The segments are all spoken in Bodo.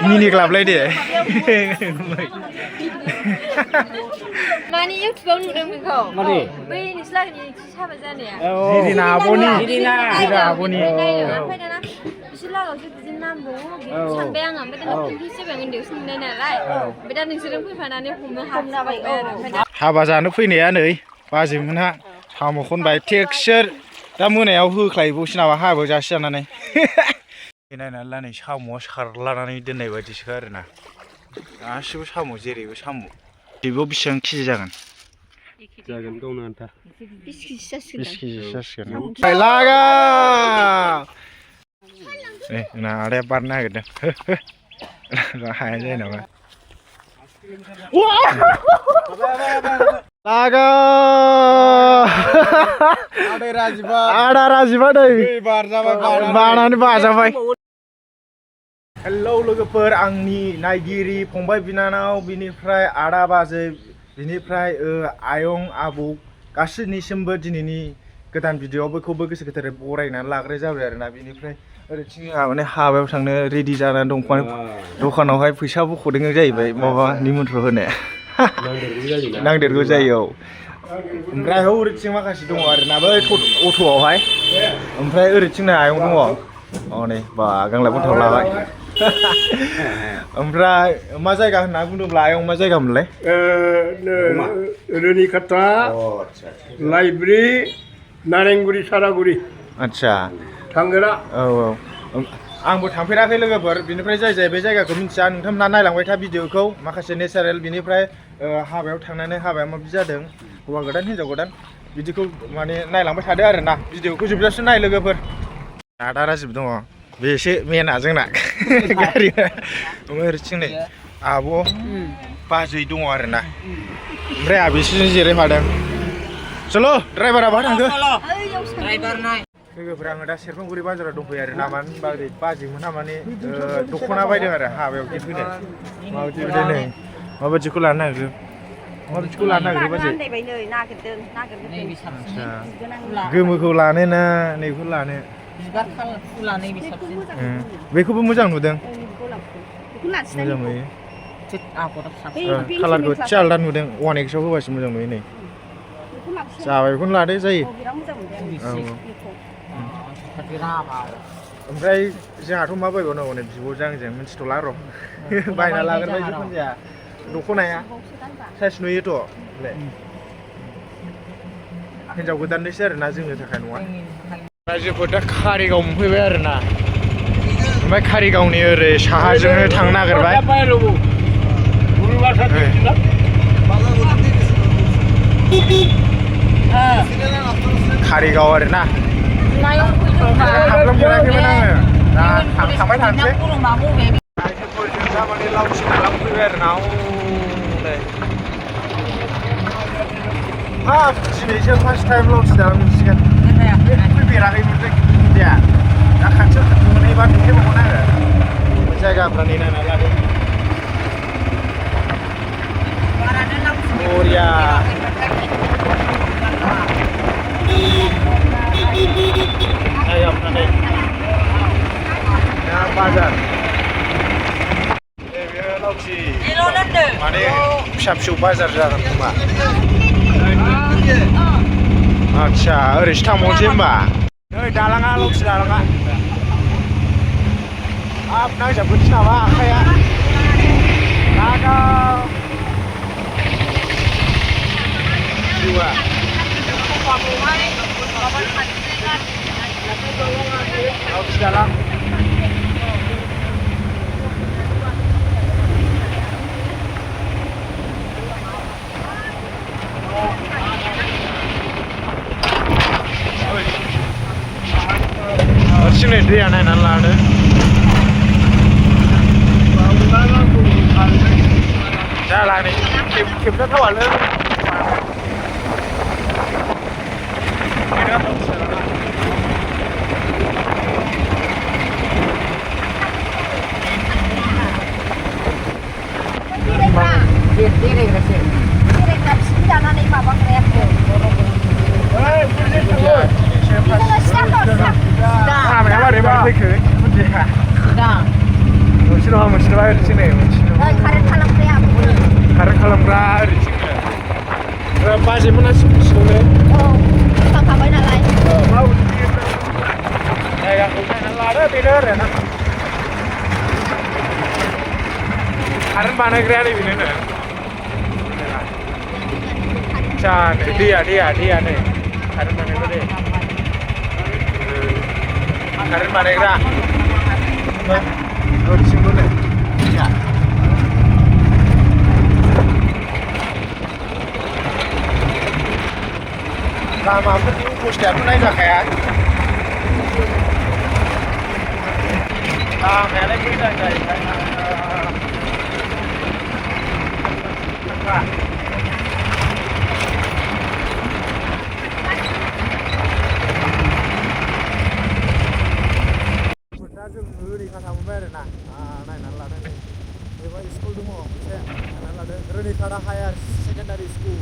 मिनि ग्लाबलाय दे मानि इउटुबाव नुदों बेखौ बै नोंस्लागनि साबा जानाया जिरिना आब'नि जिरिना आब'नि ओमफ्राय दाना बिसोर लागावसो बिदिनो नाम दङ सानबाय आङो ओमफ्राय दाना खिन्थु सिगां उन्दैयावसो नुनाय नालाय ओमफ्राय दा नोंसोरजों फैफानानै हमनो हाबजाबाय आरो हाबा जानो फैनाया नै बाजैमोनहा साम' खनबाय टेक्सचार दा मोनायाव होख्लायबावसै नामा हाबायाव जासि जानानै नायनानै ला नै साम'आ सारलानानै दोननाय बायदिसो आरोना गासिबो साम' जेरैबो साम' बेबो बेसेबां केजि जागोन गावनो आन्था 20 केजि जासिगोन 20 केजि जासिगोन लागा ना आदाया बारनो नागिरदों हाया जायो नामा लागा आदा राजिबा नै बानानै बाजाबाय हेलौ लोगोफोर आंनि नायगिरि फंबाय बिनानाव बिनिफ्राय आदा बाजै बिनिफ्राय आयं आबौ गासैनिसिमबो दिनैनि गोदान भिडिअ'आव बयखौबो गोसो गोथारै बरायनानै लाग्राय जाबाय आरोना बिनिफ्राय ओरैथिं जोंहा माने हाबायाव थांनो रेडि जानानै दं दखानावहाय फैसा बख'दों जाहैबाय माबा निमन्त्र होनो नांदेरगौ जायो औ ओमफ्राय ओरैथिं माखासे दङ आरोना बै अट'आवहाय ओमफ्राय ओरैथिंना आयं दङ हनै बा गांलाय गन्थाव लाबाय ओमफ्राय मा जायगा होनना बुंदोंब्ला आयं मा जायगा मोनलाय रुनिखाता लाइब्रेरि नारेंगुरि सारागुरि आदसा थांगोना औ आंबो थांफेराखै लोगोफोर बिनिफ्राय जाय बे जायगाखौ मिन्थिया नोंथांमोना नायलांबाय था भिडिअ'खौ माखासे नेचारेल बिनिफ्राय हाबायाव थांनानै हाबाया माबायदि जादों हौवा गोदान हिन्जाव गोदान बिदिखौ माने नायलांबाय थादो आरोना भिडिअ'खौ जोबजासिम नाय लोगोफोर आदा राजिब दङ बेसो मेना जोंना गारिया ओरैथिं नै आब' बाजै दङ आरोना ओमफ्राय आबैसोजों जिरायफादों चल' ड्राइभारा बहा थांखो लोगोफोर आङो दा सेरफांगुरि बाजाराव दंफैयो आरो ना मानो होनबा ओरै बाजैमोनहा माने दख'ना बायदों आरो हाबायाव गिफ्ट होनो माबायदि बिदि नै माबायदिखौ लानो नागिरो माबायदिखौ लानो नागिरो बाजै गोमोखौ लानो ना नैखौ लानो बिबार फुला नैबे साबसिन बेखौबो मोजां नुदों मोजां नुयो कालारखौ एसे आलदा नुदों 1x आव होबासो मोजां नुयो नै जाबाय बेखौनो लादो जायो ओमफ्राय जोंहाथ' मा बायबावनांगौ नै बिब'जों आंजों मिन्थिथ'ला र' बायना लाग्रोबाय जिखुनु जाया दख'नाया साइज नुयोथ' हिन्जाव गोदाननिसो आरोना जोंनि थाखाय नङा रायजोफोर दा कारिगाव मोनफैबाय आरोना ओमफ्राय कारिगावनि ओरै साहाजोंनो थांनो नागिरबाय कारिगाव आरोना हाबलांफेराखैमोन आङो दा थांबाय थानोसै रायजोफोरजों दा माने लावथि नालांफैबाय आरोना हाब दिनैसो फार्स्ट टाइम लावथि नालां मोनसिगोन फैफेराखैमोन जायखिजाया दा खाथियाव मोनहैबा नुहैबावगोन आरो जायगाफ्रा नै नायना लादो बरिया जायगाफ्रा नै दा बाजार नैबे लावथि माने फिसा फिसौ बाजार जागोन खोमा आदसा ओरैसो थांबावनोसै होमबा नै दालाङा लावथि दालाङा हाब नांजाबगोनसो नामा आखाइया लागाव जिउआ लावथि दालां नै दैया नायनानै लादो जाला नै खेबजाथावालै मोनसे नङा ओरैथिं नै मोनसे कारेन्ट खालामग्राया कारेन्ट खालामग्रा ओरैथिं बाजेमोना मिथिगौनो फैखांखाबाय नालाय जायगाखौ नायनानै लादो बेनो आरोना कारेन्ट बानायग्राया नै बेनो आदसा दैया नै कारेन्ट बानायग्रा दै कारेन्ट बानायग्रा ओरैथिंबो नै लामाफोरनि अबस्थायाथ' नायजाखाया लामायालाय मोजां जाहैबाय दा जों रोनिखाथा मोनबाय आरोना नायनानै लादों नै बेवहाय स्कुल दङ मोनसे नायनानै लादों रोनिखाथा हायार सेकेन्डारि स्कुल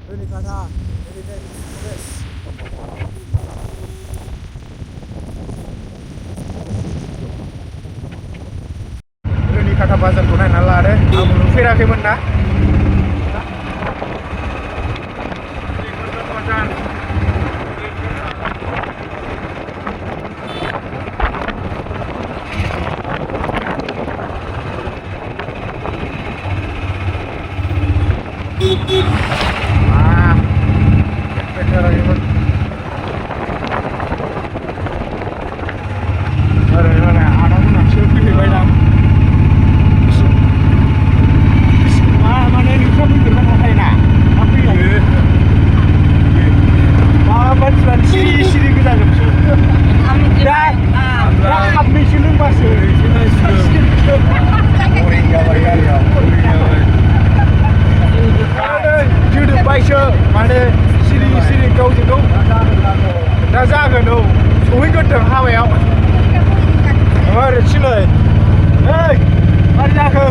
रोनिखाथा एलिमेन्ट कलेज रोनिखाथा बाजारखौ नायनानै लादो आंबो नुफेराखैमोन ना माने सिरि गावजों गाव दा जागोन सहैग्रोथों हाबायाव ओरैथिं नै मारै जाखो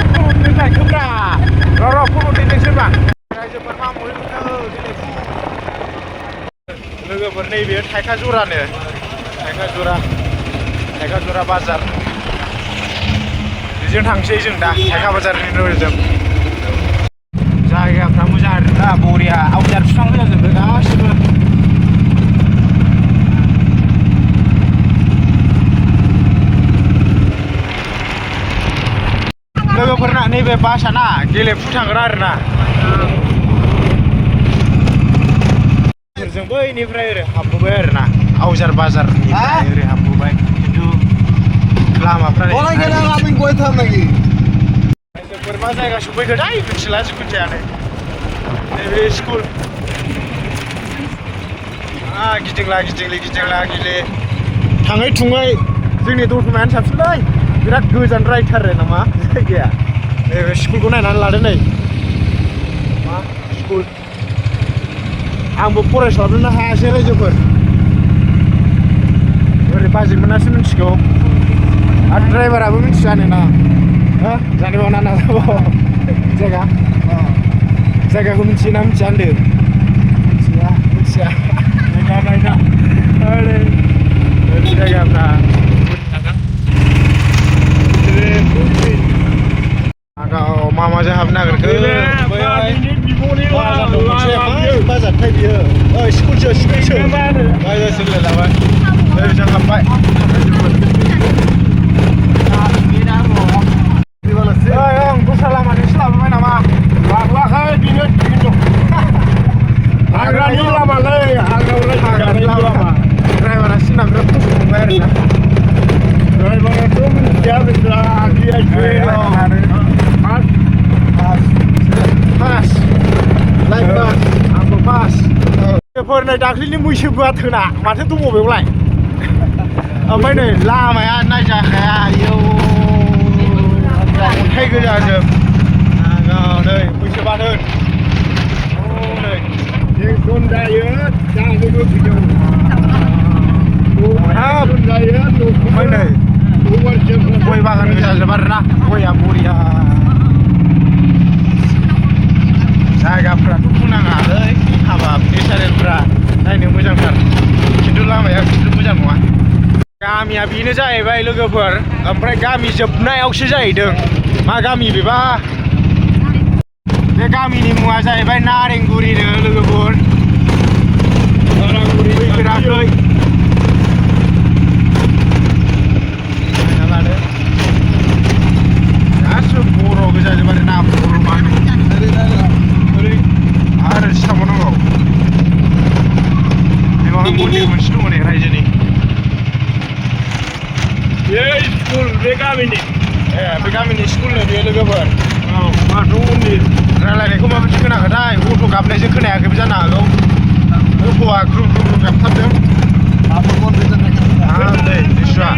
फट' लायखोब्रा र' फट' दैनोसैबा रायजोफोर मा मोनखो लोगोफोर नैबे थाइखा जरानो थाइखा जरा बाजार बेजों थांसै जों दा थाइखा बाजारनि नोजोरजों जायगाफ्रा मोजां आरोना बरिया आवजार बिफां जाजोबो गासिबो लोगोफोरना नैबे बासआ गेलेफु थांग्रा आरोना जों बैनिफ्राय ओरै हाबबोबाय आरोना आवजार बाजारनिफ्राय ओरै हाबबोबाय खिन्थु लामाफ्रा बोरैबा जायगा सफैखोथाय मिथिला जिखुनजायानो नैबे स्कुल गिदिंला गिदिंलि थाङै थुङै जोंनि दतमायानो साबसिनलै बिराद गोजान रायथारो नामा जायगाया नैबे स्कुलखौ नायनानै लादो नै मा स्कुल आंबो फरायस्लाबनोनो हायासै रायजोफोर ओरै बाजेमोनासो मिथिगौ आरो ड्राइभाराबो मिथियानो ना जानिबाव ना जायगाखौ मिथियोना मिथिया होनदों मिथिया नायना ओरै जायगाफ्रा मा हाबनो नागिरखो बाजारथाय बियो स्कुलसो बाजारसो लाबाय जों हाबबाय दस्रा लामाजोंसो लाबोबाय नामा लाबोआखै बेनो हाग्रानि लामालै हाग्रानि लामा ड्राइभारा सिना बिराद खस्थ' मोनबाय आरोना ड्राइभाराथ' मिथिया बेसेरा पास आंबो पास नै दाख्लैनि मैसो बाथोना माथो दङ बेवलाय ओमफ्राय नै लामाया नायजाखाया आयौ अन्थाइ गोजाजों नै मैसो बाथोन नै एकदम जायो जाजोबो भिडिअ जायो ओमफ्राय नै गय बागान गोजाजोब आरोना गया बरिया गामिया बेनो जाहैबाय लोगोफोर ओमफ्राय गामि जोबनायावसो जाहैदों मा गामि बेबा बे गामिनि मुङा जाहैबाय नारेंगुरिनो लोगोफोर फैफेराखै गासिबो बर' गोजाजोब आरो ना बर' मानो आरो सिथाबावनांगौ बेवहाय मन्दिर मोनसे दङ नै रायजोनि बे स्कुल बे गामिनि बे गामिनि स्कुलनो बे लोगोफोर औ बाथौ मन्दिर रायलायनायखौ माबायदि खोनाखोथाय गथ' गाबनायजों खोनायाखैबो जानो हागौ गथ'आ ग्रुम ग्रुम गाबथारदों नै निस्सय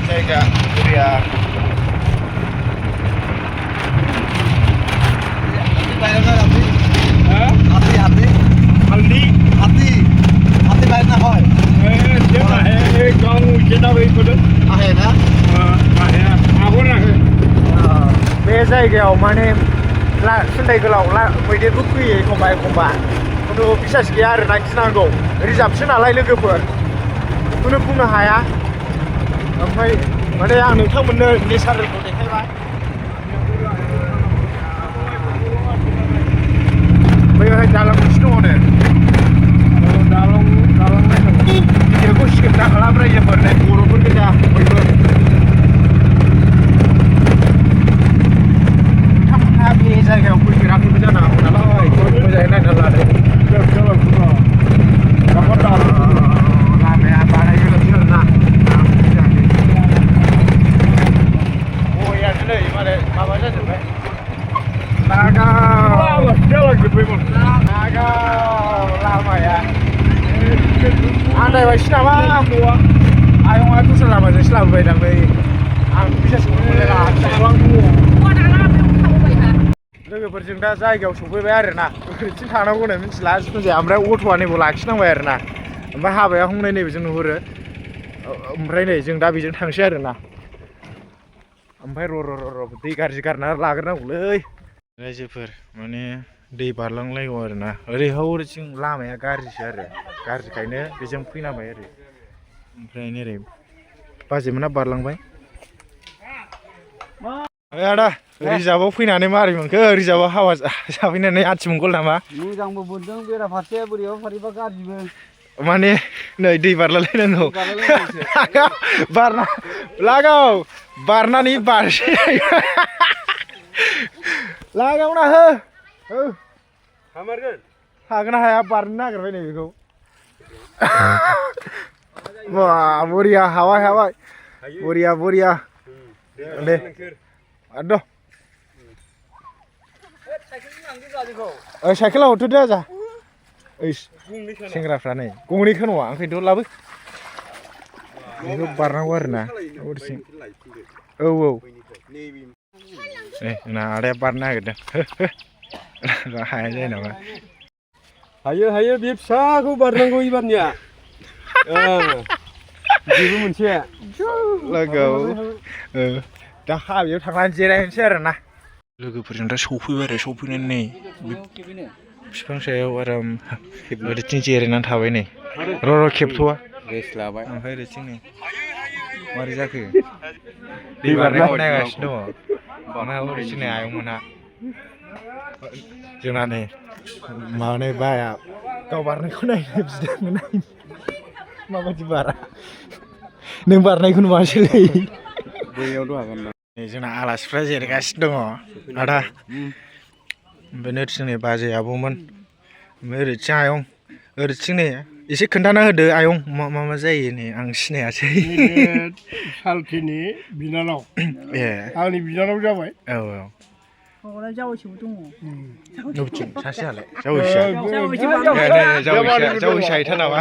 जायगा एरिया हल्दी बाहेर ना হয় गाव जेना बैफोरो बे जायगायाव माने सोंथाइ गोलाव मैदेरबो फैयो एखमबा एखमबा खिन्थु बिसास गैया आरो ना गिनांगौ रिजार्भसो नालाय लोगोफोर बेखौनो बुंनो हाया ओमफ्राय माने आं नोंथांमोननो नेचारेलखौ देखायबाय बैहाय दालां मोनसे दङ भिडिअखौ स्किप दा खालाम रायजोफोर नै बर'फोर गोजा बयबो नोंथांमोनहा बे जायगायाव फैफेराखैबो जानो हागौ नालाय मोजाङै नायना लादो लामाया बानायगोनसो आरोना गयानो नै माने माबा जाजोब्बाय लामाया आन्दायबायसो नामा आयंआ दस्रा लामाजोंसो लाबोबाय दांलै आं बिसासखौनो मोनलायला लोगोफोरजों दा जायगायाव सफैबाय आरोना ओरैथिं थांनांगौनो मिथिला जिखुनु जाया ओमफ्राय अट'आ नैबाव लाखिनांबाय आरोना ओमफ्राय हाबाया हंनाय नैबेजों नुहुरो ओमफ्राय नै जों दा बेजों थांसै आरोना ओमफ्राय र' दै गाज्रि गारना लाग्रोनांगौलै रायजोफोर माने दै बारलांलायगौ आरोना ओरैथिं लामाया गाज्रिसो आरो गाज्रिखायनो बेजों फैनांबाय आरो ओमफ्राय ओरै बाजैमोना बारलांबाय आदा रिजार्भआव फैनानै मारै मोनखो रिजार्भआव हावा जाफैनानै आथिमंगल नामा मोजांबो मोनदों बेराफारसे बोरैबा फारैबा गाज्रिबो माने नै दै बारलायलायनांगौ बारना लागाव बारनानै बारसै लागावना हो हागोन ना हाया बारनो नागिरबाय नै बेखौ बरिया हाबाय बरिया दे आद' साइकेलाव हरथ'दो आजा सेंग्राफ्रा नै गंनैखौ नङा ओंखायनोथ' लाबो बेखौ बारनांगौ आरोना ओरैथिं औ नै जोंना आदाया बारनो नागिरदों हाया जायो नामा हायो बे फिसाखौ बारनांगौ एबारनिया बेबो मोनसे लोगोआव दा हाबायाव थांनानै जिरायनोसै आरोना लोगोफोरजों दा सफैबाय आरो सफैनानै नै बिफां सायाव आराम ओरैथिं जिरायनानै थाबाय नै र' खेबथ'वा रेस्ट लाबाय ओमफ्राय ओरैथिं नै मारै जाखो दै बारनायखौ नायगासिनो दङ ना ओरैथिं नै आयंमोनहा जोंना नै माने बाया गाव बारनायखौ नायनो बिदोंमोन माबायदि बारा नों बारनायखौ नुवासैलै बैयावथ' हागोन ना जोंना आलासिफ्रा जिरायगासिनो दङ आदा ओमफ्राय ओरैथिं नै बाजै आबौमोन ओमफ्राय ओरैथिं आयं ओरैथिं नै एसे खोन्थाना होदो आयं मा जायो नै आं सिनायासै सालथेनि बिनानाव ए आंनि बिनानाव जाबाय औ जावैसोबो दङ नबथिं सासेयालाय जावैसा हैथा नामा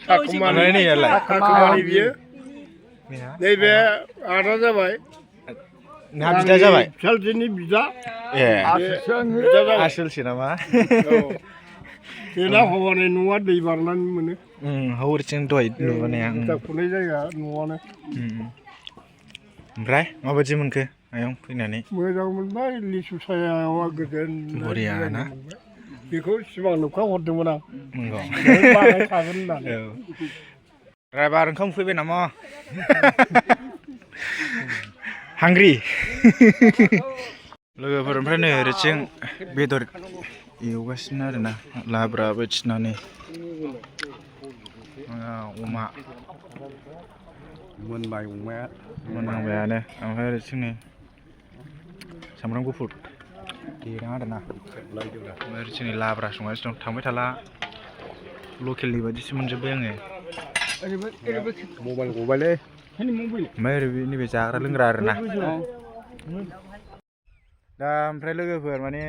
थाखुमानि नैयालाय बियो नैबे आदा जाबाय ना बिदा जाबाय सालथेनि बिदा ए जाबाय आसोलसो नामा बेना हौवानि न'आ दै बारनानै मोनो हौरथिं दहाय नुबोनाया फुनाय जायगा न'आनो ओमफ्राय माबायदि मोनखो आयं फैनानै मोजां मोनबाय लिसु सायाव गोजोन बरिया ना बेखौ सिमां नुखा हरदोंमोन आं नंगौ बानायखागोन होननानै ड्राइभार ओंखाम उखैबाय नामा हांग्रि लोगोफोर ओमफ्राय नै ओरैथिं बेदर एवगासिनो आरोना लाब्रा बायदिसिनानै अमा मोनबाय अमाया मोनहांबायानो ओमफ्राय ओरैथिं नै सामब्राम गुफुर देदों आरोना ओमफ्राय ओरैथिं नै लाब्रा संगासिनो दं थांबाय थाला लकेलनि बायदिसो मोनजोब्बाय आङो मबाइल गबायलै ओमफ्राय ओरै नैबे जाग्रा लोंग्रा आरोना दा ओमफ्राय लोगोफोर माने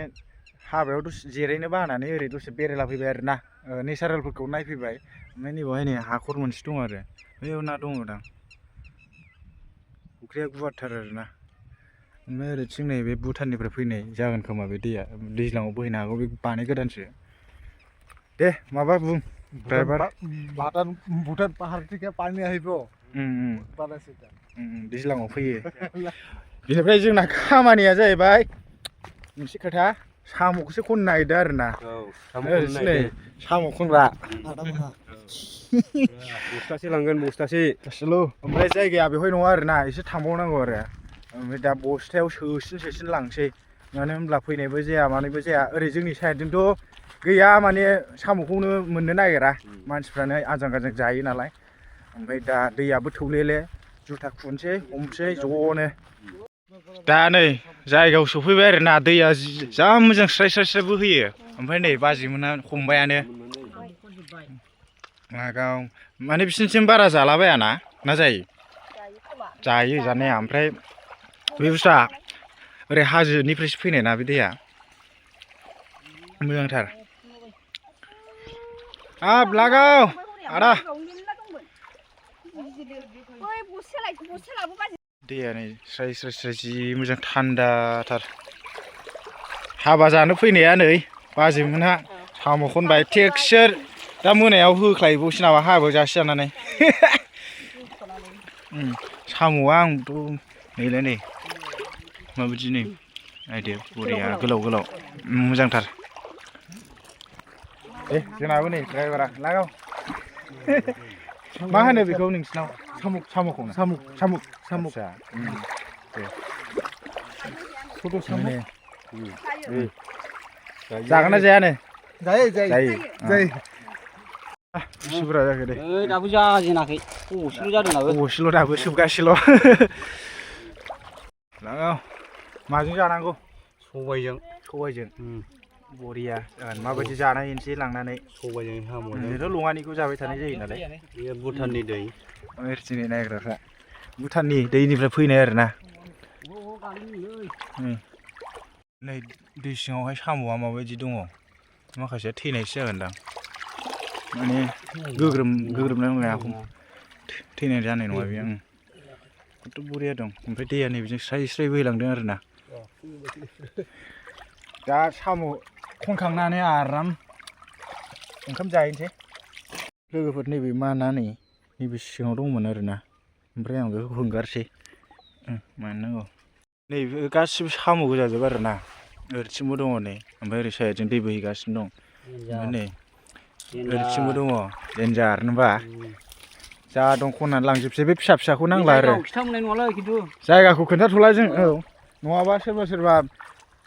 हाबायाव दसे जिरायनो बानानै ओरै दसे बेरायला फैबाय आरोना नेचारेलफोरखौ नायफैबाय ओमफ्राय नैबावहाय नै हाखर मोनसे दं आरो बैयाव ना दङ दां फुख्रिया गुवारथार आरोना ओमफ्राय ओरैथिं नै बे भुटाननिफ्राय फैनाय जागोन खोमा बे दैया दैज्लाङाव बोहैनो हागौ बे बानाय गोदानसो दे माबा बुं ड्राइभार भुटान पाहाड़ থেকে पानी আহিব दैज्लाङाव फैयो बेनिफ्राय जोंना खामानिया जाहैबाय मोनसे खोथा साम'खौसो खननो नागिरदों आरोना नै साम' खनग्रा बस्थासे लांगोन बस्थासे गासिल' ओमफ्राय जायगाया बेवहाय नङा आरोना एसे थांबावनांगौ आरो ओमफ्राय दा बस्थायाव सोसिन लांसै मानो होनब्ला फैनायबो जाया मानायबो जाया ओरै जोंनि साइडजोंथ' गैया माने साम'खौनो मोननो नागिरा मानसिफ्रानो आजां गाजां जायो नालाय ओमफ्राय दा दैयाबो थौलेले जुथा खुनोसै हमसै ज'नो दा नै जायगायाव सफैबाय आरोना दैया जा मोजां स्राय स्राय स्राय बोहैयो ओमफ्राय नै बाजैमोनहा हमबायानो लागाव माने बिसिनिथिं बारा जालाबायाना ना जायो जायो जानाया ओमफ्राय बे बुस्थुआ ओरै हाजोनिफ्रायसो फैनाय ना बे दैया मोजांथार हाब लागाव आदा दैया नै स्राय स्राय स्राय जि मोजां थान्दाथार हाबा जानो फैनाया नै बाजैमोनहा साम' खनबाय टेक्सचार दा मोनायाव होख्लायबावसै नामा हाबायाव जासि जानानै साम'आ आंथ' नैलाय नै माबायदि नै नायदो बरिया गोलाव गोलाव मोजांथार दे जोंनाबो नै ड्राइभारा लागाव मा होनो बेखौ नोंसिनाव साम'खौ साम' दे जागोन ना जायानो जायो बुरा जाखो दे दाबो जाजेनाखै असेल' जादों दाबो असेल' दाबो सोबगासेल' लागाव माजों जानांगौ सबायजों बरिया माबायदि जानायनोसै लांनानै सबायजों साम'जों ओरैनो लङानिखौ जाबाय थानाय जायो नालाय बे भुटाननि दै ओरैथिंनि नायग्राफ्रा भुटाननि दैनिफ्राय फैनाय आरोना नै दै सिङावहाय साम'आ माबायदि दङ माखासेया थैनायसो जागोनदां माने गोग्रोमनाय नङा थैनाय जानाय नङा बेयो खथ' बरिया दं ओमफ्राय दैया नैबेजों स्राय स्राय बोहैलांदों आरोना दा साम' खनखांनानै आराम ओंखाम जाहैनोसै लोगोफोर नैबे मा ना नैबे सिङाव दंमोन आरोना ओमफ्राय आं बेखौ होंगारसै मानो नांगौ नैबे गासिबो साम' गोजाजोब आरोना ओरैथिंबो दङ नै ओमफ्राय ओरै साइडजों दै बोहैगासिनो दं ओमफ्राय नै ओरैथिंबो दङ देन्जार होनबा जा दं खननानै लांजोबसै बे फिसा फिसाखौ नांला आरो जायगाखौ खोन्थाथ'ला जों नङाबा सोरबा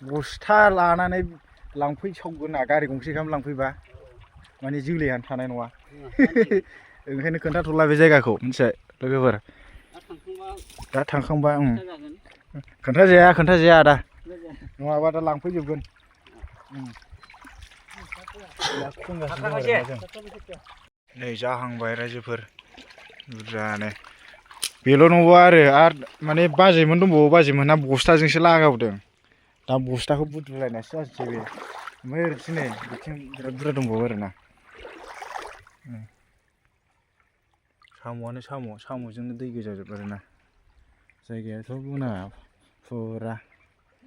बस्था लानानै लांफैसावगोन ना गारि गंसे गाहाम लांफैबा माने जोलैयानो थानाय नङा ओंखायनो खोन्थाथ'ला बे जायगाखौ मिथिबाय लोगोफोर दा थांखांबा खोन्थाजाया आदा नङाबा दा लांफैजोबगोन नै जाहांबाय रायजोफोर बुरजानो बेल' नङा आरो माने बाजैमोन दंबावो बाजैमोनहा बस्थाजोंसो लागावदों दा बस्थाखौ बुद्रुलायनासो जाजोबसै बे ओमफ्राय ओरैथिं नै बिथिं बिराद बुरजा दंबावो आरोना साम'आनो साम'जोंनो दै गोजाजोब आरोना जायगायाथ' बुंना फुरा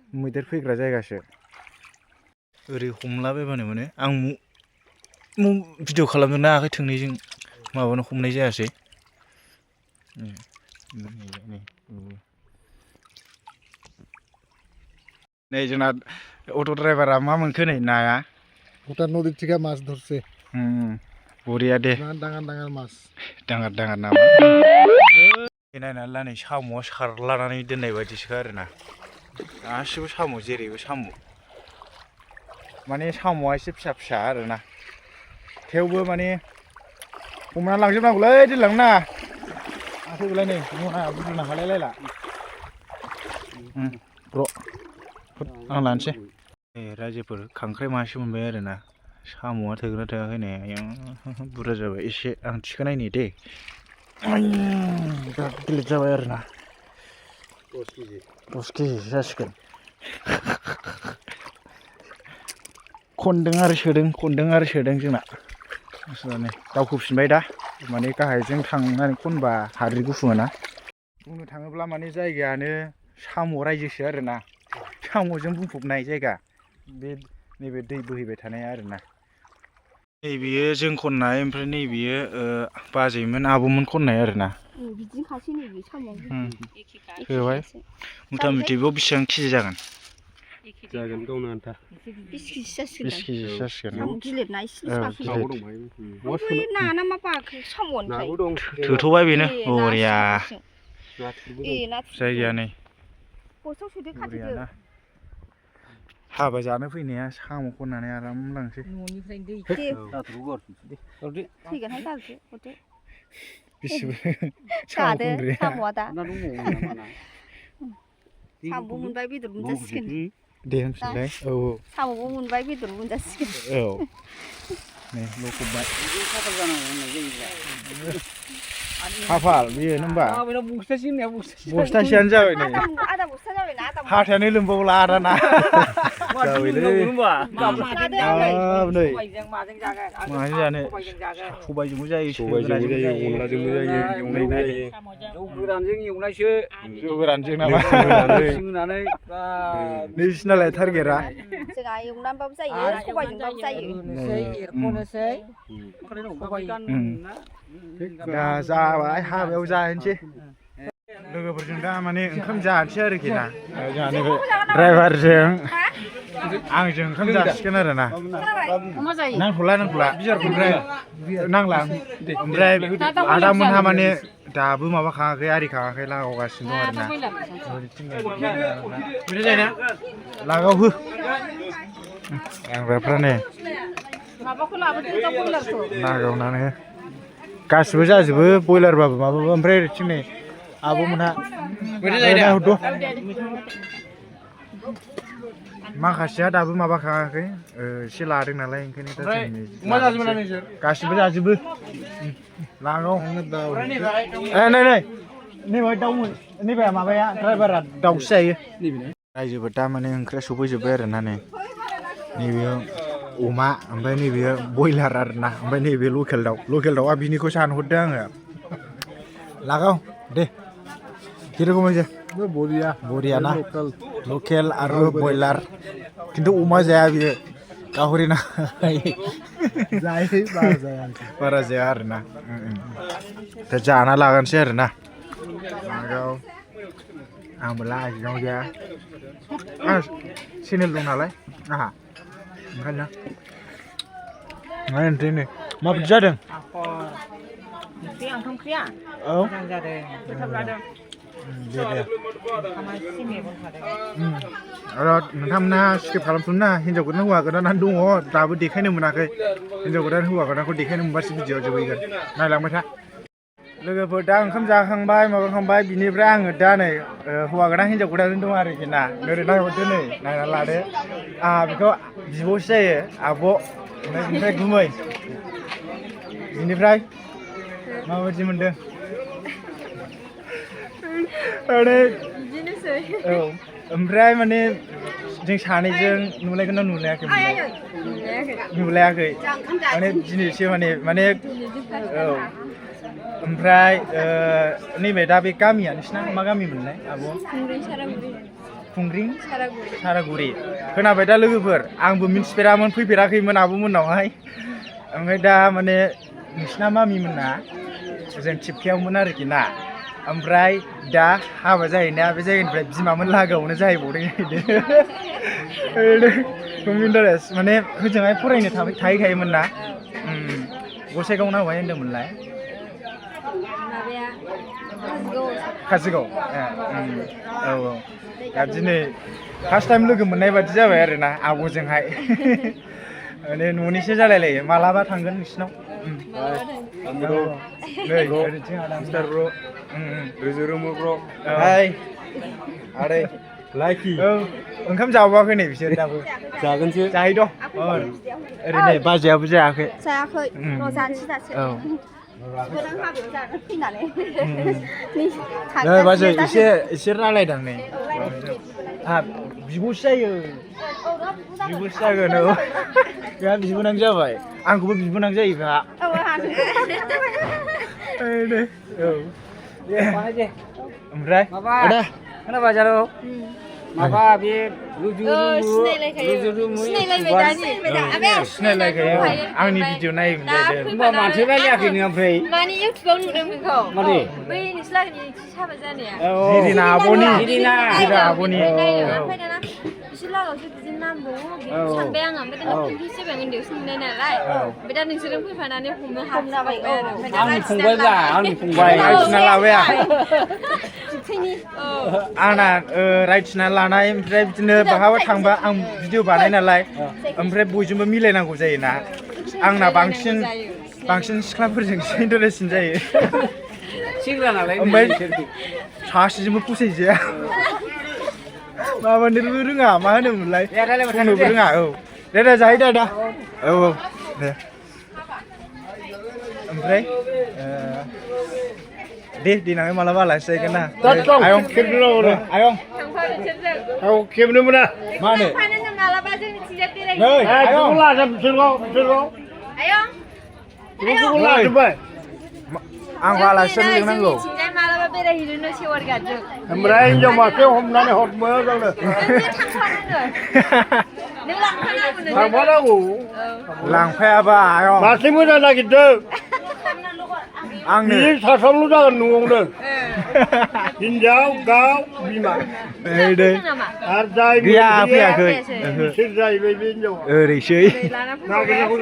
मैदेर फैग्रा जायगासो ओरै हमलाबायबानो मोनो आं भिडिअ खालामदोंना आखाइ थोंनैजों माबानो हमनाय जायासै नै जोंना अट' ड्राइभारा मा मोनखो नै नाया ভুটান নদীর থেকে মাছ ধরছে বরিया दे ডাঙার ডাঙার মাছ दाङार दाङार नामा नायनानै ला नै साम'आ सारलानानै दोननाय बायदिसो आरोना गासिबो साम' जेरैबो साम' माने साम'आ एसे फिसा फिसा आरोना थेवबो माने हमना लांजोबनांगौलै दोनलांना फैबालाय नै मना बुरना हालायलायला र' आं लानोसै रायजोफोर खांख्राइ मासे मोनबाय आरोना साम'आ थोगोना थोआखै नै बुरजा जाबाय एसे आं थिखोनायनि दे बिराद गिलिर जाबाय आरोना 10 केजि जासिगोन खनदों आरो सोदों जोंना नै दावखोफिनबाय दा माने गाहायजों थांनानै खनबा हाद्रि गुफुङोना बुंनो थाङोब्ला माने जायगायानो साम' रायजोसो आरोना साम'जों बुंफबनाय जायगा बे नैबे दै बोहैबाय थानाय आरोना नैबेयो जों खननाय ओमफ्राय नैबेयो बाजैमोन आब'मोन खननाय आरोना बिदिनो खासै नैबे साम'आ होबाय मुथा मुथि बेयाव बेसेबां केजि जागोन गावनो आन्था 20 केजि जासिगोन 20 केजि जासिगोन साम' गिलिरना एसे साखि ना ना मा बाखो साम'निफ्राय थोथ'बाय बेनो बरिया जायगाया नै बस्थायाव सोदो खाथेदो हाबा जानो फैनाया साम' खननानै आराम लांसै फैगोनहाय दालदो हरदो बेसेबो साम'आ दा साम'बो मोनबाय बेदर मोनजासिगोन दे होनफिनलाय औ साम'बो मोनबाय बेदर मोनजासिगोन औ नै ल'खबबाय खाफाल बेयो होनबा बस्थासेयानो जाबाय नै आदा बस्था जाबायना आदा हाथायानो लोमबावला आदाना जाबायलै नै माजों जानो सबायजोंबो जायो अनलाजोंबो जायो एवनाय जायो जौ गोरानजों एवनायसो जौ गोरानजों नामा नोंसिनालाय टारगेटआ जोंहा एवनानैबाबो जायो सबायजोंबाबो जायो एरख'नोसै दा जाबाय हाबायाव जाहैनोसै लोगोफोरजों दा माने ओंखाम जानोसै आरोखि ना जोंहा नैबे ड्राइभारजों आंजों ओंखाम जासिगोन आरोना नांथ'ला ओमफ्राय नांला ओमफ्राय आदामोनहा माने दाबो माबा खाङाखै आरि खाङाखै लागावगासिनो दं आरोना बिदि जायोना लागावहो आंग्राफ्रा नै लागावनानै गासिबो जाजोबो बयलारबाबो माबाबो ओमफ्राय ओरैथिं नै आब'मोनहा हरद' माखासेया दाबो माबा खाङाखै एसे लादों नालाय ओंखायनो दा गासिबो जाजोबो लागाव नै नैबे दाउमोन नैबे माबाया ड्राइभारा दाउसो जायो रायजोबो दा माने ओंख्रिया सफैजोब्बाय आरोना नै नैबे अमा ओमफ्राय नैबे बयलार आरोना ओमफ्राय नैबे लकेल दाउआ बिनिखौ सानहरदों आङो लागाव दे जेरखम होनोसै बरिया ना लकेल आरो बयलार खिन्थु अमा जाया बियो गाहरि ना बारा जाया आरोना दा जाना लागोनसै आरोना लागाव आंबो लाजिनाव जाया चेनेल दं नालाय आंहा ओंखायनो नै माबायदि जादों ओंख्रिया औ मोजां जादों गोथाव जादों आरो नोंथांमोनहा स्किप खालामथ'ना हिन्जाव गोदान हौवा गोदानानो दङ दाबो देखायनो मोनाखै हिन्जाव गोदान हौवा गोदानखौ देखायनो मोनबासो भिडिअ जोबहैगोन नायलांबाय था लोगोफोर दा ओंखाम जाखांबाय माबाखांबाय बिनिफ्राय आङो दा नै हौवा गोदान हिन्जाव गोदान दं आरोखि ना ओरै नायहरदो नै नायना लादो आंहा बेखौ बिब'सो जायो आब' ओमफ्राय गुमै बिनिफ्राय माबायदि मोनदों बिदिनोसै औ ओमफ्राय माने जों सानैजों नुलायगोन ना नुलायाखै माने दिनैसो माने औ ओमफ्राय नैबे दा बे गामिया नोंसिना मा गामि मोनलाय आब' खुंग्रिं सारागुरि खोनाबाय दा लोगोफोर आंबो मिन्थिफेरामोन फैफेराखैमोन आब'मोननावहाय ओमफ्राय दा माने नोंसिना मामिमोनना जों थिपकायावमोन आरोखि ना ओमफ्राय दा हाबा जाहैनाया बे जायगानिफ्राय बिमामोन लागोआवनो जाहैबावदों कम्पिउटारेस माने होजोंहाय फरायनो थाहैखायोमोन ना गसाइगाव ना बहाय होनदोंमोनलाय माबाया काजोगाव औ दा दिनै फार्स्ट टाइम लोगो मोननाय बादि जाबाय आरोना आब'जोंहाय माने न'निसो जालायलायो मालाबा थांगोन नोंसिनाव नै ओरैथिं आदा मिस्टार ब्र रुजुरुमु ब्र हाय आदै लाइकि औ ओंखाम जाबावाखै नै बिसोर दाबो जागोनसो जाहैद' ओरैनो बाजैयाबो जायाखै जायाखै र' जानोसै दासो औ गोदान हाबायाव जानो फैनानै नै बाजै एसे रायलायदां नै बिब'सो जायो बिब'सो जागोन औ बेहा बिबोनां जाबाय आंखौबो बिबोनां जायो बेहा औ ओमफ्राय आदा खोनाबाय जारौ माबा बे सिनायलायखायो आंनि भिडिअ नायोमोन जाहैदों होमबा माथो रायलायाखै नों ओमफ्राय माने इउटुबाव नुदों बेखौ माने बै नोंस्लागनि हाबा जानाया जिरिना आब'नि जिरिना आब'नि ओमफ्राय दाना बिसोर लागोआवसो बिदिनो नाम दङ सानबाय आङो ओमफ्राय दाना पिंकि सेबें उन्दैयावसो नुनाय नालाय ओमफ्य दा नोंसोरजों फैफानानै हमनो हाबजाबाय आरो आंनि फंबायब्रा आंनि फंबाय रायथिना लाबाय आं जोंनि आंना रायथिना लानाय ओमफ्राय बिदिनो बहाबा थांबा आं भिडिअ बानाय नालाय ओमफ्राय बयजोंबो मिलायनांगौ जायोना आंना बांसिन सिख्लाफोरजोंसो इन्टारेस्टसिन जायो सेंग्रा नालाय ओमफ्राय सासेजोंबो फसायजाया माबानोबो रोङा मा होनोमोनलाय बुंनोबो रोङा औ दे जाहैदो आदा औ दे ओमफ्राय दे देनाङै मालाबा आलासि जाहैगोन ना आयं आयं औ खेबनो मोना मा होनो मालाबा जोंनिथिंजाय बेरायहैनो नै आयं लाजोब्बाय आंखौ आलासि जानो लिंनांगौ जोंनिथिंजाय मालाबा बेरायहैनो सेवार गार्डजों ओमफ्राय हिनजाव मासे हमनानै हरमो गावनो नों लांफानांगौ थांफानांगौ लांफायाबा आयं मासे मोजां नागिरदों आंनो बे साथामल' जागोन न'आवनो हिनजाव गाव बिमा आरो जाय गैया फैयाखै बिसोर जाहैबाय बे हिनजावा ओरैसै नागिरनांगौ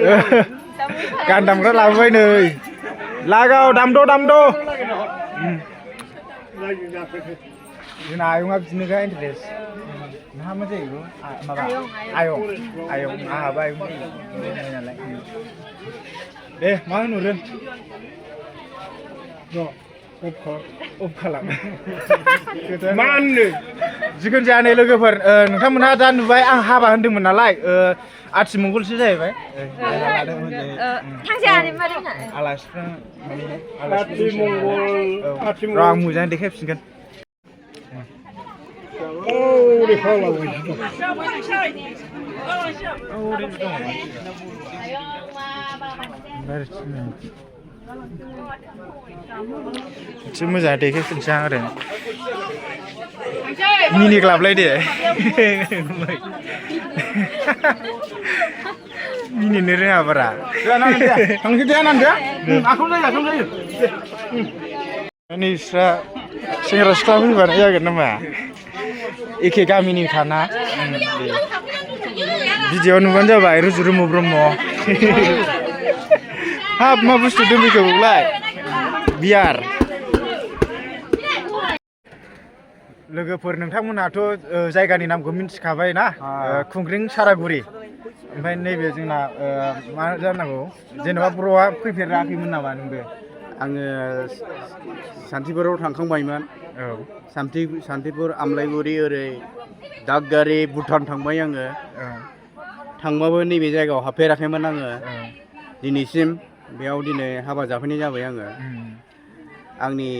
गान दामग्रा लाबोबाय नै लागाव दामद' जोंना आयंआ बिदिनोखा इन्टारेस्ट नोंहा मा जायो माबा आयं आंहाबो आयं नालाय दे मा होनहरो अफ खालाम मा होननो जिखुनु जाया नै लोगोफोर नोंथांमोनहा दा नुबाय आं हाबा होन्दोंमोन नालाय आथिमंगलसो जाहैबाय आलासिफ्रा र' आं मोजाङै देखायफिनगोन एसे मोजाङै देखायफिनसै आं आरो मिनिक लाबलायदे मिनिनो रोङा बारा नैस्रा सेंग्रा सिख्ला फैबानो जागोन नामा एखे गामिनि खाना भिडिअ नुबानो जाबाय रुजुरुमु ब्रह्म हाब मा बुस्थु दोनफैखोलाय बियार लोगोफोर नोंथांमोनहाथ' जायगानि नामखौ मिन्थिखाबाय ना खुंग्रिं सारागुरि ओमफ्राय नैबे जोंना मा जानांगौ जेनेबा बर'आ फैफेराखैमोन नामा नोंबो आङो सान्थिफुराव थांखांबायमोन औ सान्थिफुर आमलाइगुरि ओरै दागगारि भुटान थांबाय आङो थांबाबो नैबे जायगायाव हाबफेराखैमोन आङो दिनैसिम बेयाव दिनै हाबा जाफैनाय जाबाय आङो आंनि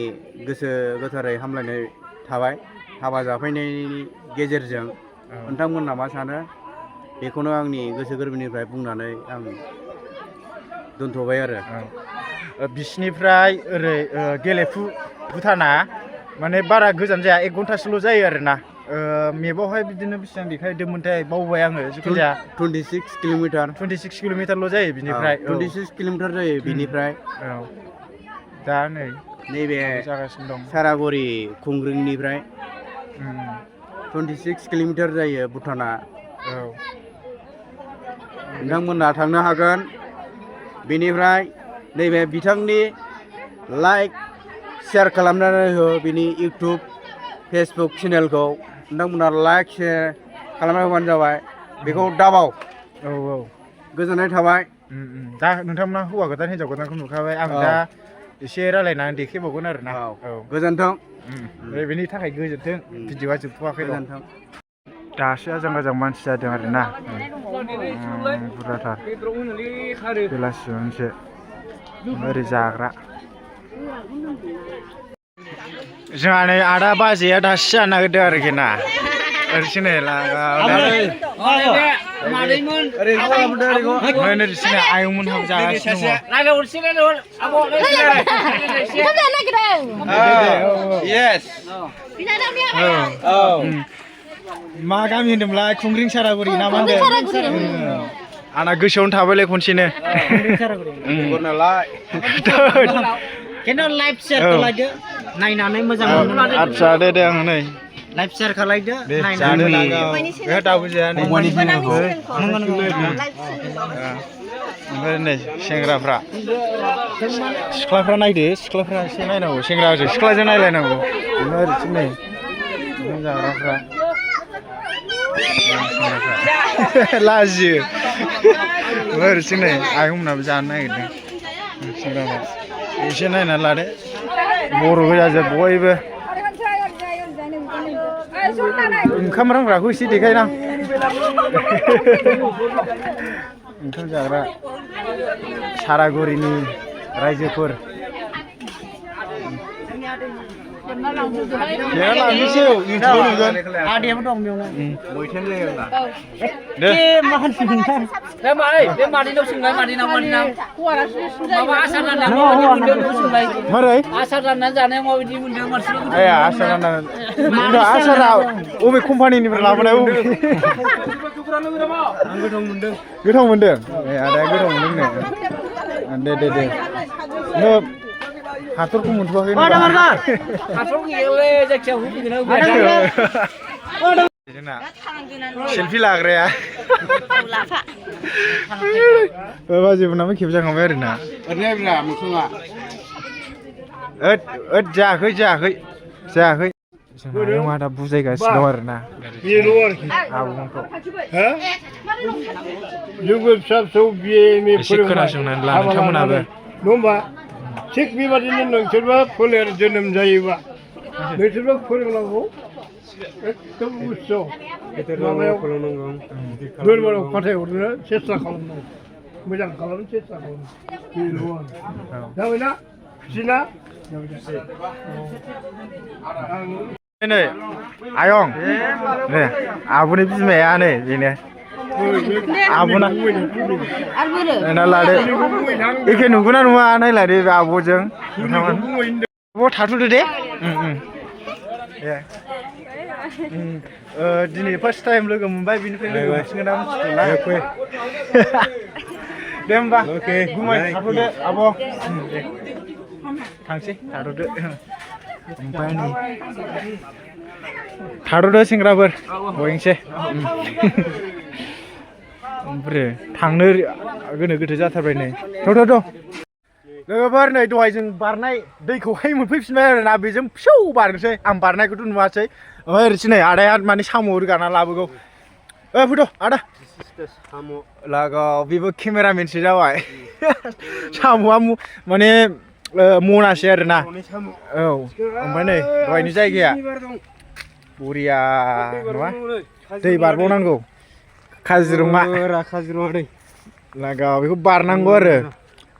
गोसो गोथारै हामलायनाय थाबाय हाबा जाफैनायनि गेजेरजों नोंथांमोनहा मा सानो बेखौनो आंनि गोसो गोरबोनिफ्राय बुंनानै आं दोनथ'बाय आरो बिसिनिफ्राय ओरै गेलेफु भुटाना माने बारा गोजान जाया 1 घन्टासोल' जायो आरोना मेपावहाय बिदिनो बेसेबां देखायदोंमोनथाय बावबाय आङो जिखुनु जाया 26 किल'मिटारल' जायो बिनिफ्राय 26 किल'मिटार जायो बिनिफ्राय दा नै नैबे जागासिनो दं सारागुरि खुंग्रिंनिफ्राय 26 किल'मिटार जायो भुटाना औ नोंथांमोना थांनो हागोन बेनिफ्राय नैबे बिथांनि लाइक शेयार खालामनानै हो बिनि इउटुब फेसबुक चेनेलखौ नोंथांमोना लाइक शेयार खालामना होबानो जाबाय बेखौ दाबाव औ औ गोजोननाय थाबाय दा नोंथांमोना हौवा गोदान हिनजाव गोदानखौ नुखाबाय आं दा एसे रायलायनानै देखायबावगोन आरो ना औ गोजोन्थों बेनि थाखाय गोजोन्थों भिडिअआ जोबथ'वाखै दं गोजोन्थों दासो आजां गाजां मानसि जादों आरो ना बुरजाथार बेलासि मोनसे ओरै जाग्रा जोंहा नै आदा बाजैया दासो जानो नागिरदों आरोखि ना ओरैसो नै ओरैसो आयंमोन हाबो जागासिनो दङ मा गामि होनदोंमोनलाय खुंग्रिं सारागुरि ना मा होनदों आंना गोसोआवनो थाबायलाय खनसेनो लाइभ शेयार खालायदो नायनानै मोजां मोनो आदसा दे आं नै लाइभ शेयार खालायदो जानो नांगौ बेहा दाबो जाया नै ओमफ्राय नै सेंग्राफ्रा सिख्लाफ्रा नायदो सिख्लाफ्रा एसे नायनांगौ सेंग्राजों सिख्लाजों नायलायनांगौ ओमफ्राय ओरैथिं नै ओंखाम जाग्राफ्रा लाजियो ओरैथिं नै आयंमोनाबो जानो नागिरदों सेंग्राफ्रा एसे नायनानै लादो बर' गोजाजोब बयबो ओंखाम रानग्राखौ एसे देखायनां ओंखाम जाग्रा सारागुरिनि रायजोफोर लांनोसै इउटुबाव नुगोन आदैयाबो दं बेयावनो दे बे मादैनाव सोंबाय मादैनाव माबा आसार राननानै माबायदि मोनदों बेखौ सोंबाय मारै आसार राननानै जानायाव माबायदि मोनदों मानसिफोरखौ आसार राननानै आसारा अबे कम्पानिनिफ्राय लाबोनाय अबे आं गोथाव मोनदों गोथाव मोनदों आदाया गोथाव मोनदों नो दे नो हाथरखौ मोनथ'वाखै हाथर गैयालै जायखिया होफैगोन जोंना सेलफि लाग्राया बाजैफोरनाबो खेबजाखांबाय आरो ना जायाखै जोंहा दा बुजायगासिनो दं आरो ना बेल' आरोखि आब'मोनखौ जोंबो फिसा फिसौ बिए एम ए एसे खोनासंनानै ला नोंथांमोनाबो नङा होमबा थिग बेबादिनो नोंसोरबो फोलेर जोनोम जायोबा नोंसोरबो फोरोंनांगौ एकदम उच्च माबायाव धोरोमाव फाथायहरनो सेस्था खालामनांगौ मोजां खालामनो सेस्था खालामो बेल' आरो जाबायना खुसिना नै आयं नै आब'नि बिमाया नै बेनो आब'ना लादो एखे नुगोना नुवा नायलादो बे आब'जों आब' थाथ'दो दे दिनै फार्स्ट टाइम लोगो मोनबाय बिनिफ्राय लोगो मोनसिगोन आं मिथिला दे होमबा गुमै थाथ'दो आब' दे थांसै थाथ'दो ओमफ्राय नै थाथ'दो सेंग्राफोर बयनोसै ओमफ्राय थांनो गोनो गोथो जाथारबाय नै थ' लोगोफोर नै दहाय जों बारनाय दैखौहाय मोनफैफिनबाय आरोना बेजों फिसौ बारनोसै आं बारनायखौथ' नुवासै ओमफ्राय ओरैसो नै आदाया माने साम' रोगाना लाबोगौ फैद' आदा लागाव बेबो केमेरामेनसो जाबाय साम'आ माने मनासै आरोना औ ओमफ्राय नै दहायनि जायगाया बरिया नङा दै बारबावनांगौ काजिरङा दै लागाव बेखौ बारनांगौ आरो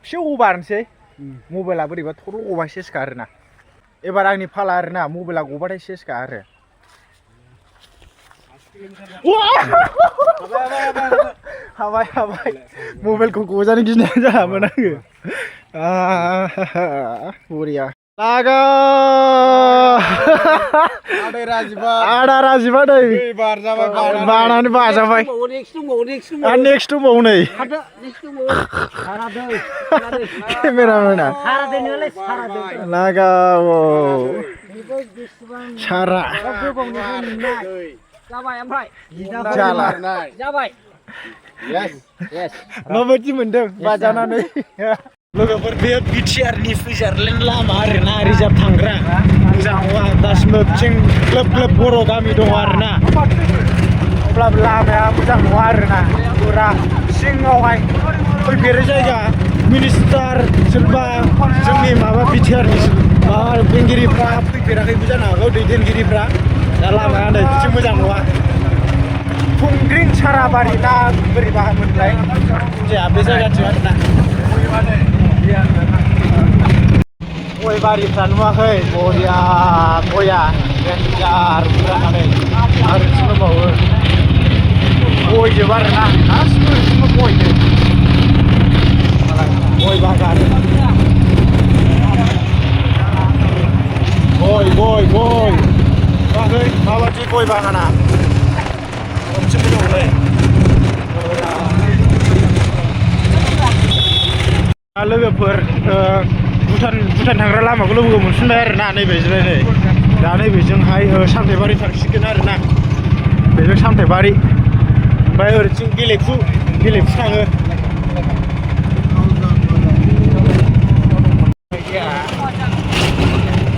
फिसौ बारनोसै मबाइला बोरैबा थर' गबा सेसखा आरोना एबार आंनि फाला आरोना मबाइला गबाथाय सेसखा आरो हाबाय मबाइलखौ गजानो गिनाय जायामोन आङो बरिया लागाव आदा राजिबा नै बानानै बाजाबाय नेक्स्ट दंबावो नै केमेरामेना लागाव सारा जाबाय ओमफ्राय जाला जाबाय माबायदि मोनदों बाजानानै लोगोफोर बे बिटिआरनि सुइजारलेण्ड लामा आरोना रिजार्भ थांग्रा मोजां नङा दासिमबो बिथिं ग्लोब ग्लोब बर' गामि दङ आरोना अब्लाबो लामाया मोजां नङा आरोना फुरा सिङावहाय फैफेरै जायगा मिनिस्टार सोरबा जोंनि माबा बिटिआरनि माबा बेंगिरिफ्रा फैफेराखैबो जानो हागौ दैदेनगिरिफ्रा दा लामाया नै बिथिं मोजां नङा फुंग्रिं साराबारि ना बोरैबा मोनलाय जाया बे जायगाथिं आरोना गय बारिफ्रा नुवाखै बरिया गया देन्जार बुरजानानै आरो दंबावो गयजोब आरोना गासिबो गयजोब गय बागान गय नुवाखै माबायदि गय बागाना मोनसेबो दंलै लोगोफोर भुटान थांग्रा लामाखौ लोगो मोनफिनबाय आरोना नैबे जिरायनै दा नैबेजोंहाय सामथाइबारि थांसिगोन आरोना बेजों सामथाइबारि ओमफ्राय ओरैथिं गेलेफु थाङो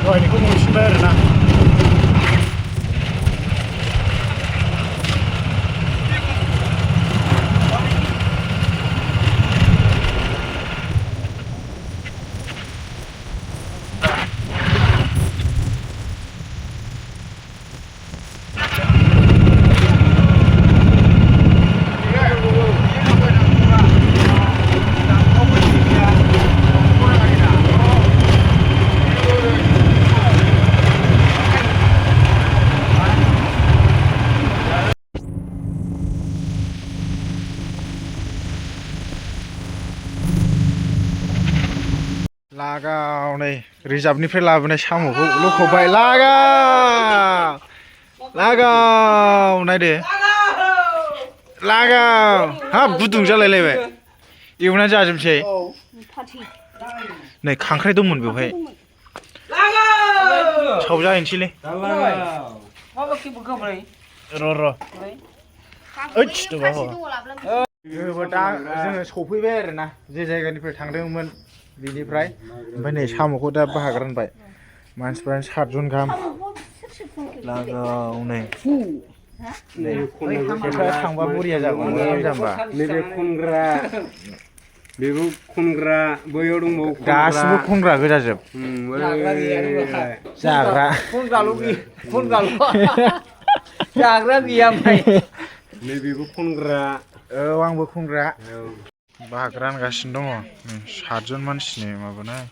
दहायनिखौ मोनफिनबाय आरोना लागाव नै रिजार्भनिफ्राय लाबोनाय साम'खौ लखबबाय लागाव नायदो लागाव हाब गुदुं जालायलायबाय एवनानै जाजोबसै नै खांख्राइ दंमोन बेवहाय सावजाहैनोसैलै र' दा जोङो सफैबाय आरोना जे जायगानिफ्राय थांदोंमोन बिनिफ्राय ओमफ्राय नै साम'खौ दा बाहाग रानबाय मानसिफ्रानो 7 जन गाहाम लागाव नै थांबा बरिया जागौमोन जाम्बा नैबे खुनग्रा बैयाव दंबावो गासिबो खुनग्रा गोजाजोब जाग्रा जाग्रा गैया ओमफ्राय नैबेबो खुनग्रा औ आंबो खुनग्रा बाहाग रानगासिनो दङ 7 जन मानसिनि माबानाय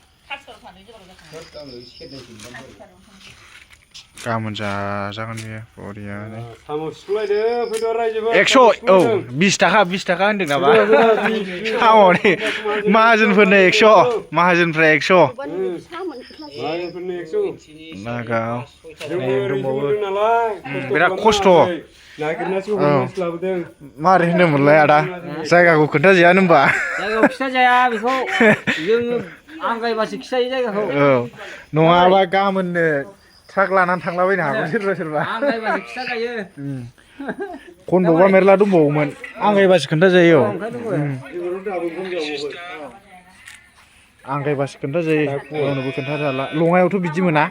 गाबोन जाजागोन बेयो बरियानो साम' सिखलायदो फैदो रायजोफोर 100 औ 20 थाखा होनदों नामा साम'नि माहाजोनफोरनो 100 माहाजोनफ्रा 100 माहाजोनफोरनो 100 लागाव दंबावो बिराद खस्थ' नागिरनासो हमनासो लाबोदों मारै होनदोंमोनलाय आदा जायगाखौ खोन्थाजायानो होनबा जायगायाव खिथाजाया बेखौ जोङो आंगायबासो खिथायो जायगाखौ औ नङाबा गाबोननो ट्राक लानानै थांलाबायनो हागौ सोरबा आंगायबासो खिथाजायो खनबा मेरला दंबावोमोन आंगायबासो खोन्थाजायो आंगायबासो खोन्थाजायो गावनोबो खोन्थाजाला लङायावथ' बिदि मोना